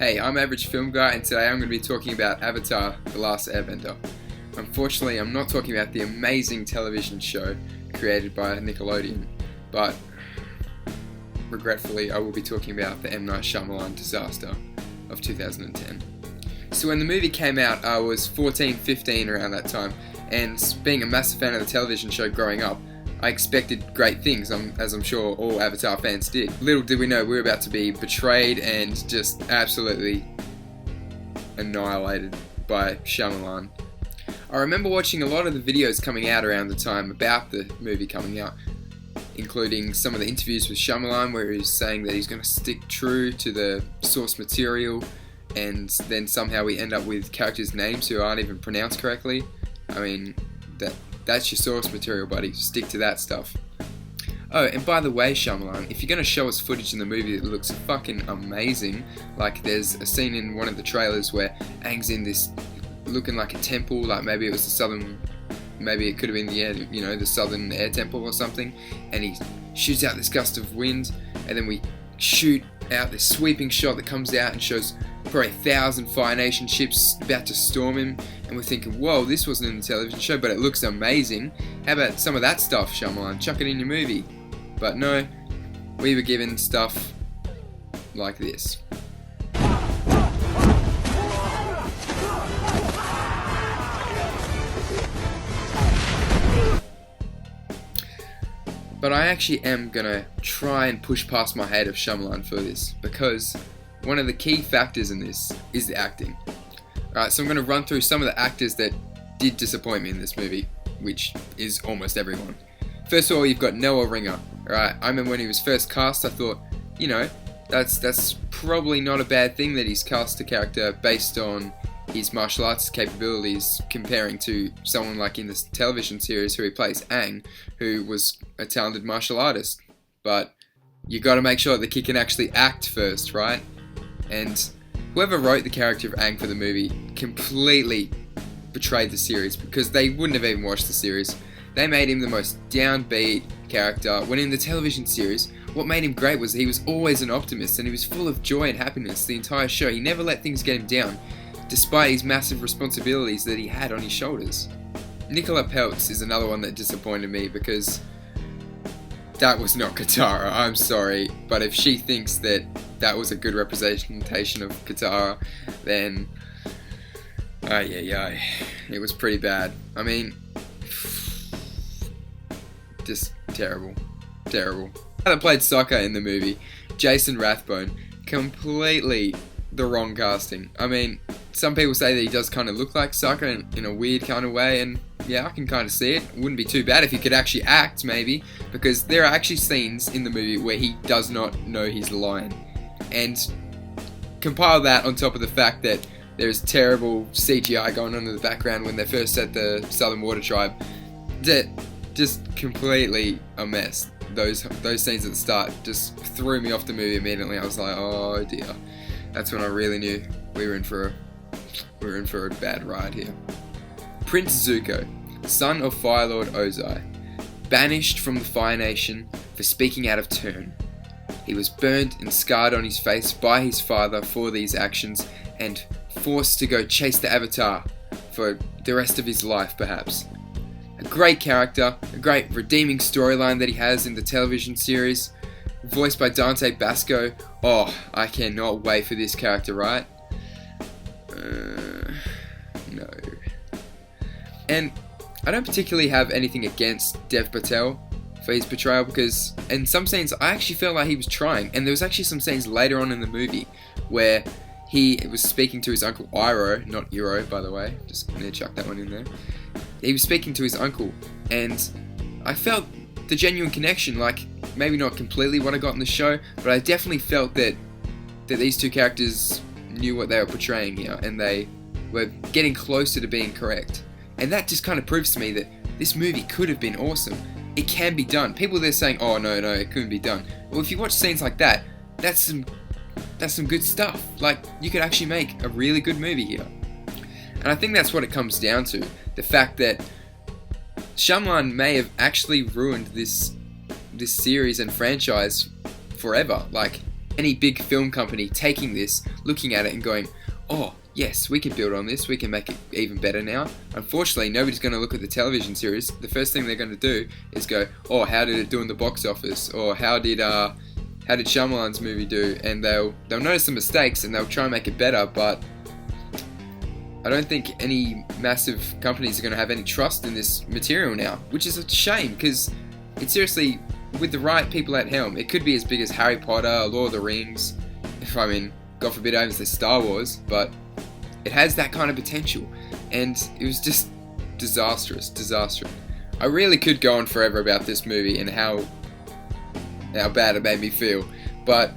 Hey, I'm Average Film Guy, and today I'm going to be talking about Avatar: The Last Airbender. Unfortunately, I'm not talking about the amazing television show created by Nickelodeon, but regretfully, I will be talking about the M. Night Shyamalan disaster of 2010. So when the movie came out, I was 14, 15 around that time, and being a massive fan of the television show growing up, I expected great things, as I'm sure all Avatar fans did. Little did we know we were about to be betrayed and just absolutely annihilated by Shyamalan. I remember watching a lot of the videos coming out around the time about the movie coming out, including some of the interviews with Shyamalan where he's saying that he's going to stick true to the source material, and then somehow we end up with characters' names who aren't even pronounced correctly. I mean, that's your source material, buddy. Stick to that stuff. Oh, and by the way, Shyamalan, if you're going to show us footage in the movie that looks fucking amazing, like there's a scene in one of the trailers where Aang's in this looking like a temple, like maybe it was maybe it could have been the southern air temple or something, and he shoots out this gust of wind, and then we shoot out this sweeping shot that comes out and shows probably 1,000 Fire Nation ships about to storm him, and we're thinking, whoa, this wasn't in the television show, but it looks amazing. How about some of that stuff, Shyamalan? Chuck it in your movie. But no, we were given stuff like this. But I actually am gonna try and push past my hate of Shyamalan for this, because one of the key factors in this is the acting. Alright, so I'm gonna run through some of the actors that did disappoint me in this movie, which is almost everyone. First of all, you've got Noah Ringer. Alright, I remember when he was first cast, I thought, that's probably not a bad thing that he's cast a character based on his martial arts capabilities, comparing to someone like in this television series who he plays, Aang, who was a talented martial artist. But you got to make sure the kid can actually act first, right? And whoever wrote the character of Aang for the movie completely betrayed the series, because they wouldn't have even watched the series. They made him the most downbeat character, when in the television series, what made him great was he was always an optimist, and he was full of joy and happiness the entire show. He never let things get him down, despite his massive responsibilities that he had on his shoulders. Nicola Peltz is another one that disappointed me, because that was not Katara. I'm sorry, but if she thinks that that was a good representation of Katara, then it was pretty bad. I mean, just terrible. The guy that played Sokka in the movie, Jason Rathbone, completely the wrong casting. I mean, some people say that he does kind of look like Sokka in a weird kind of way, and yeah, I can kind of see it. It wouldn't be too bad if he could actually act, maybe, because there are actually scenes in the movie where he does not know his line. And compile that on top of the fact that there's terrible CGI going on in the background when they first set the Southern Water Tribe, that just completely a mess. Those scenes at the start just threw me off the movie immediately. I was like, oh dear. That's when I really knew we were in for a bad ride here. Prince Zuko, son of Fire Lord Ozai, banished from the Fire Nation for speaking out of turn. He was burnt and scarred on his face by his father for these actions, and forced to go chase the Avatar for the rest of his life, perhaps. A great character, a great redeeming storyline that he has in the television series, voiced by Dante Basco. Oh, I cannot wait for this character, right? No. And I don't particularly have anything against Dev Patel for his portrayal, because in some scenes I actually felt like he was trying, and there was actually some scenes later on in the movie where he was speaking to his uncle Iroh, not Euro, by the way, just gonna chuck that one in there. He was speaking to his uncle, and I felt the genuine connection, like maybe not completely what I got in the show, but I definitely felt that these two characters knew what they were portraying here, and they were getting closer to being correct. And that just kind of proves to me that this movie could have been awesome. It can be done. People there saying, oh no, it couldn't be done. Well, if you watch scenes like that, that's some good stuff. Like, you could actually make a really good movie here. And I think that's what it comes down to. The fact that Shyamalan may have actually ruined this series and franchise forever. Like, any big film company taking this, looking at it and going, oh, yes, we can build on this, we can make it even better now. Unfortunately, nobody's going to look at the television series. The first thing they're going to do is go, oh, how did it do in the box office? Or how did Shyamalan's movie do? And they'll notice the mistakes and they'll try and make it better, but I don't think any massive companies are going to have any trust in this material now, which is a shame, because it seriously, with the right people at helm, it could be as big as Harry Potter, Lord of the Rings, God forbid I even say Star Wars, but it has that kind of potential, and it was just disastrous. I really could go on forever about this movie and how bad it made me feel, but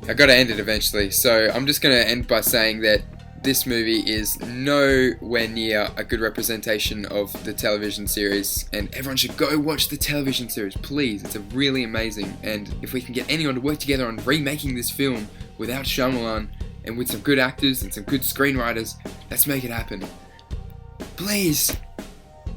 I gotta end it eventually, so I'm just gonna end by saying that this movie is nowhere near a good representation of the television series, and everyone should go watch the television series, please. It's really amazing, and if we can get anyone to work together on remaking this film without Shyamalan and with some good actors and some good screenwriters, let's make it happen. Please!